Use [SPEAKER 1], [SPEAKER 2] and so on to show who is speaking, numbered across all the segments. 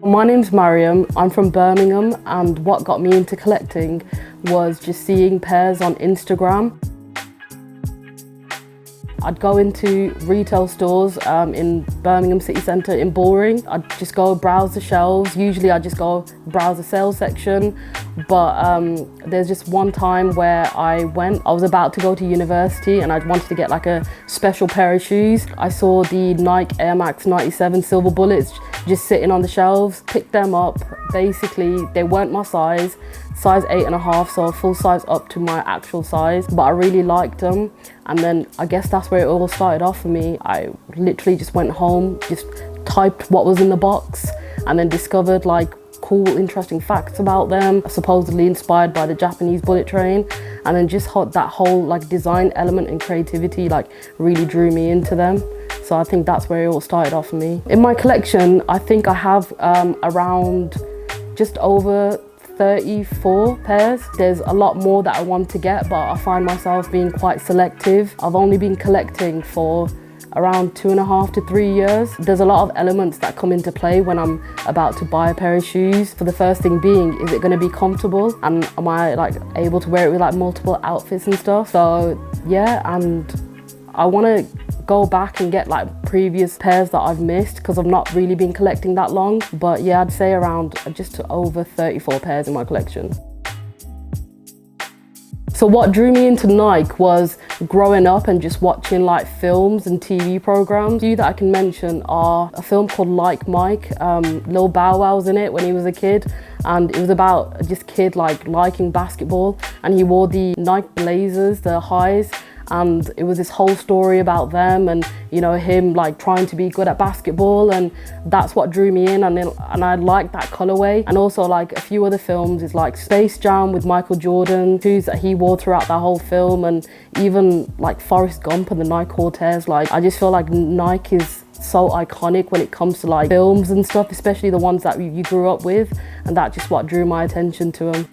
[SPEAKER 1] My name's Marium, I'm from Birmingham, and what got me into collecting was just seeing pairs on Instagram. I'd go into retail stores in Birmingham city centre in Bullring. I'd just go browse the shelves. Usually I'd just go browse the sales section, but there's just one time where I was about to go to university and I wanted to get like a special pair of shoes. I saw the Nike Air Max 97 silver bullets just sitting on the shelves, picked them up. Basically, they weren't my size 8.5, so full size up to my actual size, but I really liked them. And then I guess that's where it all started off for me. I literally just went home, just typed what was in the box, and then discovered like cool, interesting facts about them, supposedly inspired by the Japanese bullet train. And then just that whole like design element and creativity like really drew me into them. So I think that's where it all started off for me. In my collection, I think I have around just over 34 pairs. There's a lot more that I want to get, but I find myself being quite selective. I've only been collecting for around 2.5 to 3 years. There's a lot of elements that come into play when I'm about to buy a pair of shoes. For the first thing being, is it going to be comfortable? And am I like able to wear it with like multiple outfits and stuff? So yeah, and I want to go back and get like previous pairs that I've missed because I've not really been collecting that long. But yeah, I'd say around just over 34 pairs in my collection. So what drew me into Nike was growing up and just watching like films and TV programs. A few that I can mention are a film called Like Mike. Lil Bow Wow was in it when he was a kid, and it was about this kid like liking basketball, and he wore the Nike Blazers, the highs, and it was this whole story about them and, you know, him like trying to be good at basketball, and that's what drew me in, and I liked that colorway. And also like a few other films is like Space Jam with Michael Jordan, shoes that he wore throughout that whole film, and even like Forrest Gump and the Nike Cortez. Like I just feel like Nike is so iconic when it comes to like films and stuff, especially the ones that you grew up with, and that's just what drew my attention to them.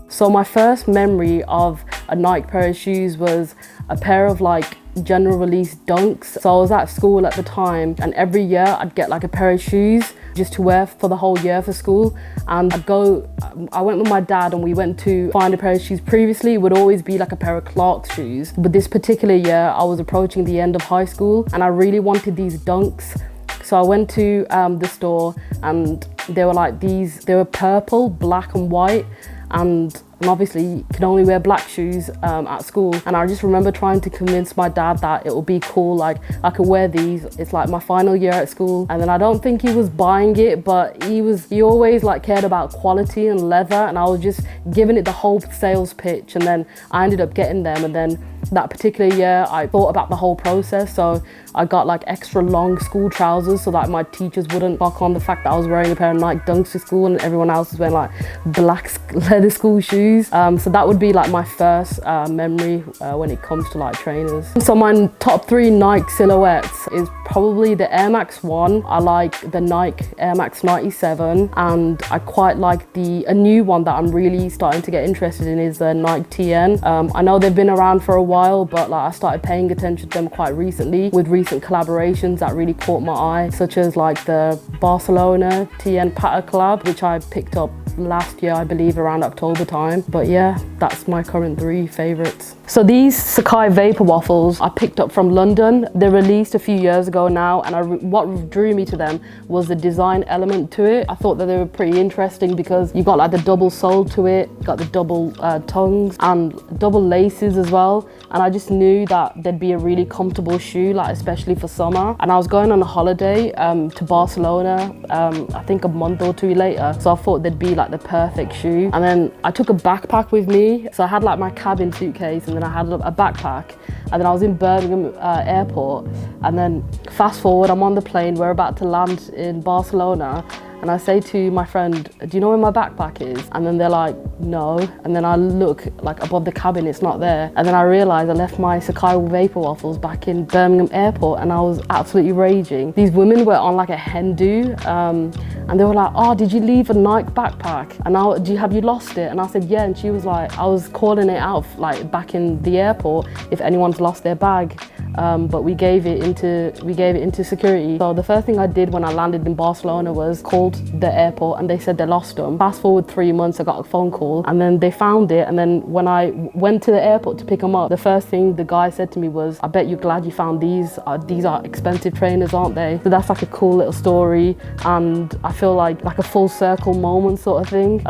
[SPEAKER 1] So my first memory of a Nike pair of shoes was a pair of like general release Dunks. So I was at school at the time, and every year I'd get like a pair of shoes just to wear for the whole year for school. And I went with my dad and we went to find a pair of shoes. Previously it would always be like a pair of Clark's shoes, but this particular year I was approaching the end of high school and I really wanted these Dunks. So I went to the store and they were like they were purple, black and white, and obviously you can only wear black shoes at school. And I just remember trying to convince my dad that it would be cool, like I could wear these. It's like my final year at school. And then I don't think he was buying it, but he always like cared about quality and leather, and I was just giving it the whole sales pitch, and then I ended up getting them. And then that particular year I thought about the whole process, so I got like extra long school trousers so that my teachers wouldn't knock on the fact that I was wearing a pair of Nike Dunks to school and everyone else was wearing like black leather school shoes. So that would be like my first memory when it comes to like trainers. So my top 3 Nike silhouettes is probably the Air Max 1. I like the Nike Air Max 97, and I quite like a new one that I'm really starting to get interested in is the Nike TN. I know they've been around for a while, but like I started paying attention to them quite recently with recent collaborations that really caught my eye, such as like the Barcelona TN pattern collab, which I picked up last year, I believe around October time. But yeah, that's my current 3 favorites. So these Sacai Vapor Waffles I picked up from London. They're released a few years ago now, and what drew me to them was the design element to it. I thought that they were pretty interesting because you got like the double sole to it, you got the double tongues and double laces as well. And I just knew that they'd be a really comfortable shoe, like especially for summer. And I was going on a holiday to Barcelona, I think a month or 2 later. So I thought they'd be like the perfect shoe. And then I took a backpack with me. So I had like my cabin suitcase, and then I had a backpack. And then I was in Birmingham airport. And then fast forward, I'm on the plane, we're about to land in Barcelona. And I say to my friend, do you know where my backpack is? And then they're like, no. And then I look like above the cabin, it's not there. And then I realised I left my Sacai Vapor Waffles back in Birmingham airport, and I was absolutely raging. These women were on like a hen do, and they were like, oh, did you leave a Nike backpack? And have you lost it? And I said, yeah. And she was like, I was calling it out like back in the airport if anyone's lost their bag. but we gave it into security. So the first thing I did when I landed in Barcelona was called the airport, and they said they lost them. Fast forward 3 months, I got a phone call, and then they found it. And then when I went to the airport to pick them up, the first thing the guy said to me was, "I bet you're glad you found these. These are expensive trainers, aren't they?" So that's like a cool little story, and I feel like a full circle moment sort of thing.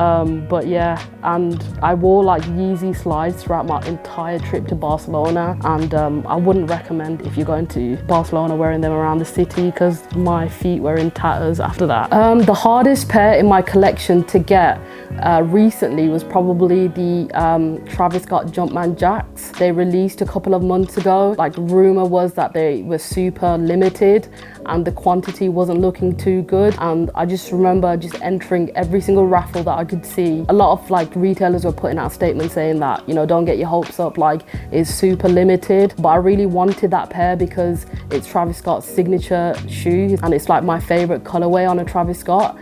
[SPEAKER 1] But yeah, and I wore like Yeezy slides throughout my entire trip to Barcelona, and I wouldn't recommend if you're going to Barcelona wearing them around the city, because my feet were in tatters after that. The hardest pair in my collection to get recently was probably the Travis Scott Jumpman Jacks. They released a couple of months ago. Like, rumor was that they were super limited and the quantity wasn't looking too good, and I just remember just entering every single raffle that I could see. A lot of like retailers were putting out statements saying that, you know, don't get your hopes up, like it's super limited, but I really wanted that pair because it's Travis Scott's signature shoe and it's like my favorite colorway on a Travis Scott.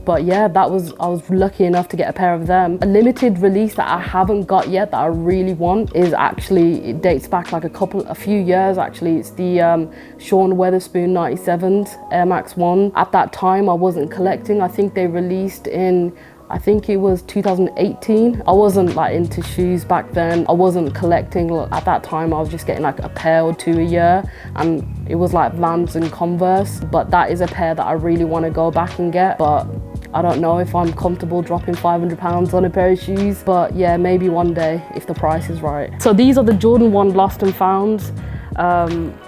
[SPEAKER 1] But yeah, I was lucky enough to get a pair of them. A limited release that I haven't got yet that I really want is actually, it dates back like a few years actually. It's the Sean Weatherspoon 97s Air Max 1. At that time I wasn't collecting. I think they released in, I think it was 2018. I wasn't like into shoes back then. I wasn't collecting. At that time I was just getting like a pair or two a year, and it was like Vans and Converse. But that is a pair that I really want to go back and get, but I don't know if I'm comfortable dropping £500 on a pair of shoes, but yeah, maybe one day if the price is right. So these are the Jordan 1 Lost and Founds.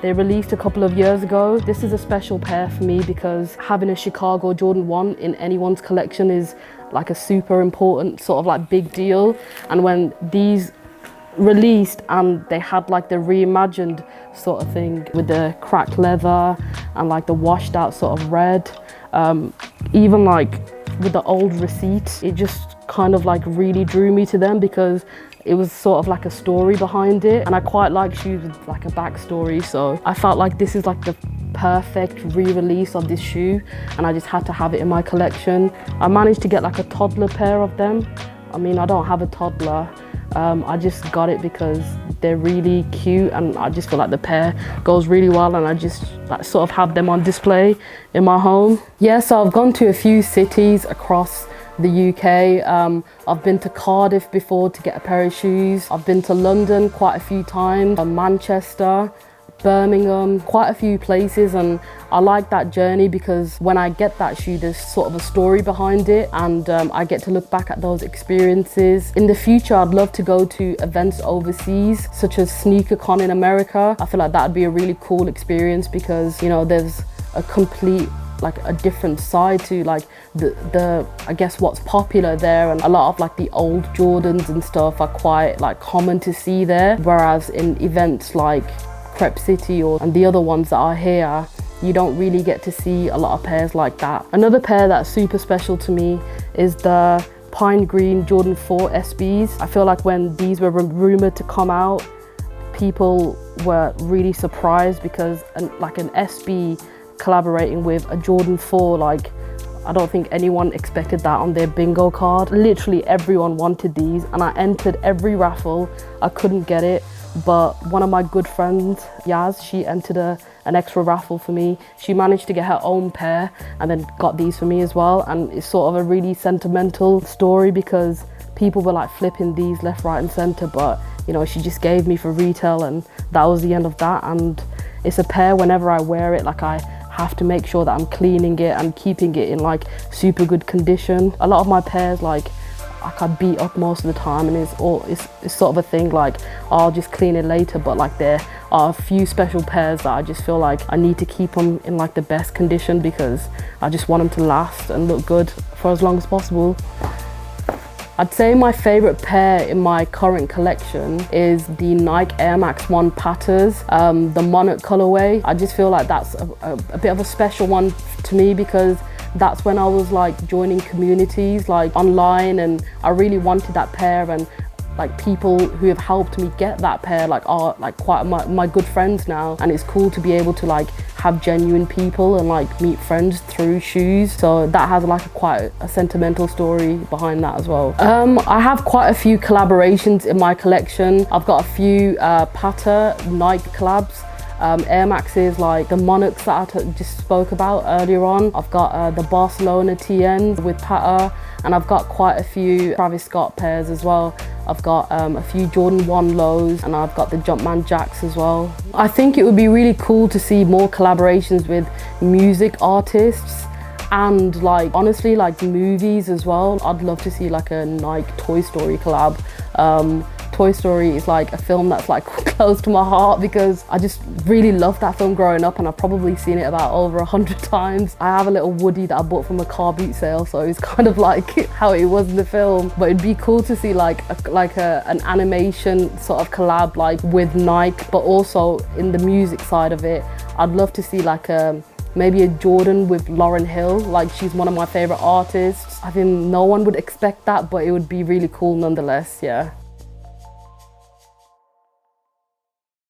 [SPEAKER 1] They released a couple of years ago. This is a special pair for me because having a Chicago Jordan 1 in anyone's collection is like a super important sort of like big deal. And when these released and they had like the reimagined sort of thing with the cracked leather and like the washed out sort of red, even like with the old receipt, it just kind of like really drew me to them because it was sort of like a story behind it, and I quite like shoes with like a backstory, so I felt like this is like the perfect re-release of this shoe, and I just had to have it in my collection. I managed to get like a toddler pair of them. I mean, I don't have a toddler. I just got it because they're really cute, and I just feel like the pair goes really well, and I just like sort of have them on display in my home. Yeah, so I've gone to a few cities across the UK. I've been to Cardiff before to get a pair of shoes. I've been to London quite a few times, Manchester, Birmingham, quite a few places, and I like that journey because when I get that shoe there's sort of a story behind it, and I get to look back at those experiences. In the future I'd love to go to events overseas such as SneakerCon in America. I feel like that would be a really cool experience because, you know, there's a complete like a different side to like the I guess what's popular there, and a lot of like the old Jordans and stuff are quite like common to see there, whereas in events like Crep City and the other ones that are here, you don't really get to see a lot of pairs like that. Another pair that's super special to me is the Pine Green Jordan 4 SBs. I feel like when these were rumored to come out, people were really surprised because like an SB collaborating with a Jordan 4, like I don't think anyone expected that on their bingo card. Literally everyone wanted these, and I entered every raffle. I couldn't get it, but one of my good friends, Yaz, she entered an extra raffle for me. She managed to get her own pair and then got these for me as well, and it's sort of a really sentimental story because people were like flipping these left, right and centre, but you know, she just gave me for retail, and that was the end of that. And it's a pair, whenever I wear it, like I have to make sure that I'm cleaning it and keeping it in like super good condition. A lot of my pairs like I beat up most of the time, and it's sort of a thing like I'll just clean it later, but like there are a few special pairs that I just feel like I need to keep them in like the best condition because I just want them to last and look good for as long as possible. I'd say my favorite pair in my current collection is the Nike Air Max 1 Patters, the Monarch colorway. I just feel like that's a bit of a special one to me because that's when I was like joining communities like online, and I really wanted that pair, and like people who have helped me get that pair like are like quite my good friends now, and it's cool to be able to like have genuine people and like meet friends through shoes. So that has like quite a sentimental story behind that as well. I have quite a few collaborations in my collection. I've got a few Pata Nike collabs. Air Maxes like the Monarchs that I just spoke about earlier on. I've got the Barcelona TNs with Pata, and I've got quite a few Travis Scott pairs as well. I've got a few Jordan 1 lows, and I've got the Jumpman Jacks as well. I think it would be really cool to see more collaborations with music artists and like honestly like movies as well. I'd love to see like a Nike Toy Story collab. Toy Story is like a film that's like close to my heart because I just really loved that film growing up, and I've probably seen it about over 100 times. I have a little Woody that I bought from a car boot sale, so it's kind of like how it was in the film. But it'd be cool to see like an animation sort of collab like with Nike, but also in the music side of it, I'd love to see like maybe a Jordan with Lauryn Hill. Like, she's one of my favorite artists. I think no one would expect that, but it would be really cool nonetheless, yeah.